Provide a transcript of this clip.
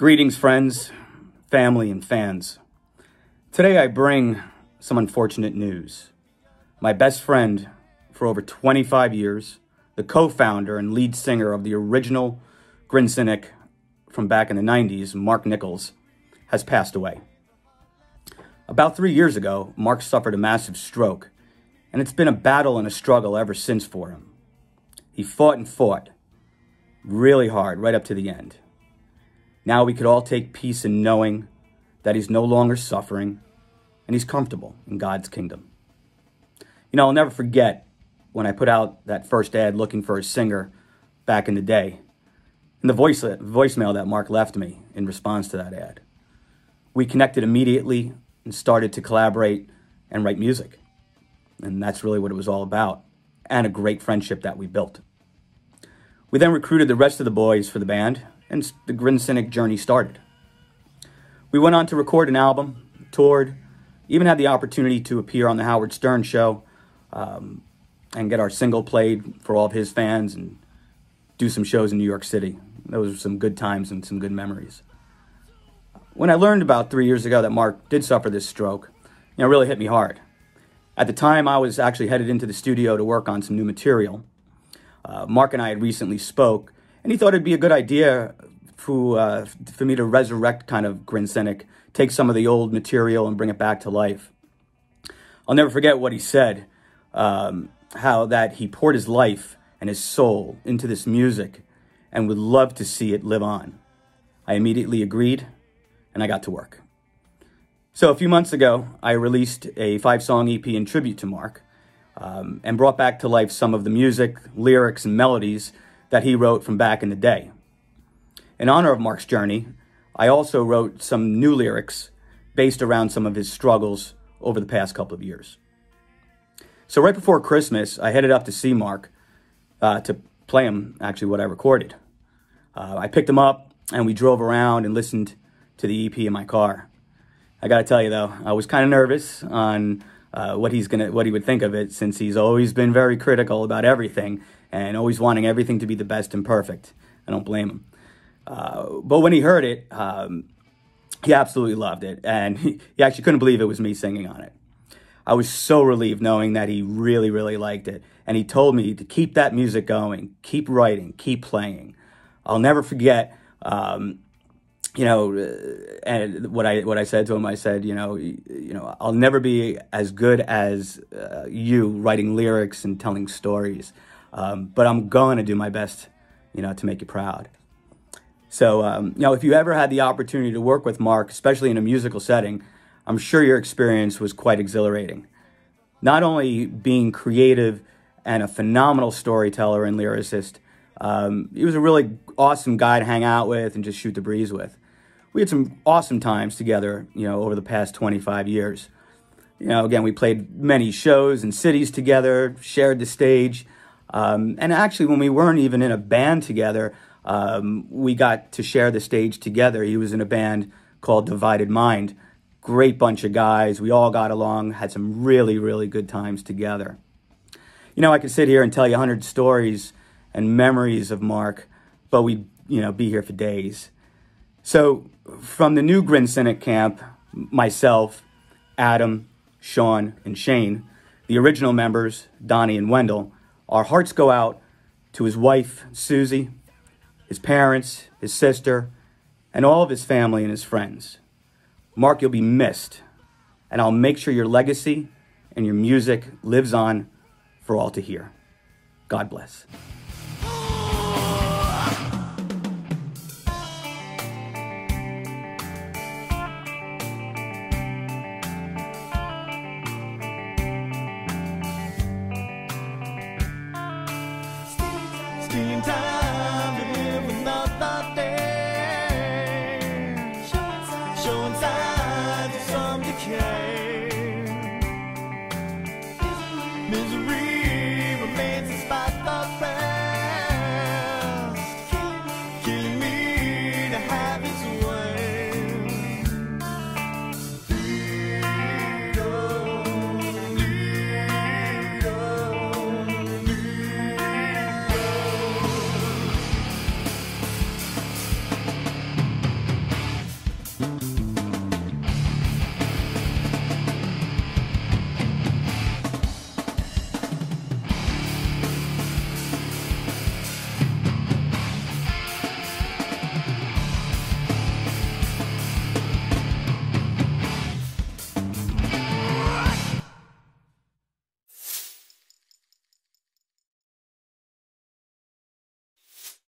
Greetings, friends, family, and fans. Today I bring some unfortunate news. My best friend for over 25 years, the co-founder and lead singer of the original Grin Cynic from back in the 90s, Marc Nichols, has passed away. About 3 years ago, Marc suffered a massive stroke, and it's been a battle and a struggle ever since for him. He fought and fought really hard right up to the end. Now we could all take peace in knowing that he's no longer suffering and he's comfortable in God's kingdom. You know, I'll never forget when I put out that first ad looking for a singer back in the day, and the voicemail that Marc left me in response to that ad. We connected immediately and started to collaborate and write music. And that's really what it was all about, and a great friendship that we built. We then recruited the rest of the boys for the band, and the Grin Cynic journey started. We went on to record an album, toured, even had the opportunity to appear on the Howard Stern show and get our single played for all of his fans and do some shows in New York City. Those were some good times and some good memories. When I learned about 3 years ago that Marc did suffer this stroke, it really hit me hard. At the time, I was actually headed into the studio to work on some new material. Marc and I had recently spoke, and he thought it'd be a good idea for me to resurrect kind of Grin Cynic, take some of the old material and bring it back to life. I'll never forget what he said, how that he poured his life and his soul into this music and would love to see it live on. I immediately agreed, and I got to work. So a few months ago, I released a 5-song EP in tribute to Marc and brought back to life some of the music, lyrics, and melodies that he wrote from back in the day. In honor of Marc's journey, I also wrote some new lyrics based around some of his struggles over the past couple of years. So right before Christmas, I headed up to see Marc to play him actually what I recorded. I picked him up and we drove around and listened to the EP in my car. I gotta tell you though, I was kind of nervous on what he would think of it, since he's always been very critical about everything and always wanting everything to be the best and perfect. I don't blame him. But when he heard it, he absolutely loved it, and he actually couldn't believe it was me singing on it. I was so relieved knowing that he really, really liked it, and he told me to keep that music going, keep writing, keep playing. I'll never forget, and what I said to him. I said, I'll never be as good as you writing lyrics and telling stories, but I'm going to do my best, to make you proud. So, if you ever had the opportunity to work with Marc, especially in a musical setting, I'm sure your experience was quite exhilarating. Not only being creative and a phenomenal storyteller and lyricist, he was a really awesome guy to hang out with and just shoot the breeze with. We had some awesome times together, over the past 25 years. Again, we played many shows and cities together, shared the stage. And actually, when we weren't even in a band together, we got to share the stage together. He was in a band called Divided Mind. Great bunch of guys. We all got along, had some really, really good times together. I could sit here and tell you 100 stories and memories of Marc, but we'd, be here for days. So from the new Grin Cynic camp, myself, Adam, Sean, and Shane, the original members, Donnie and Wendell, our hearts go out to his wife, Susie, his parents, his sister, and all of his family and his friends. Marc, you'll be missed, and I'll make sure your legacy and your music lives on for all to hear. God bless. Stealing time to live another day, showing signs of some decay. Misery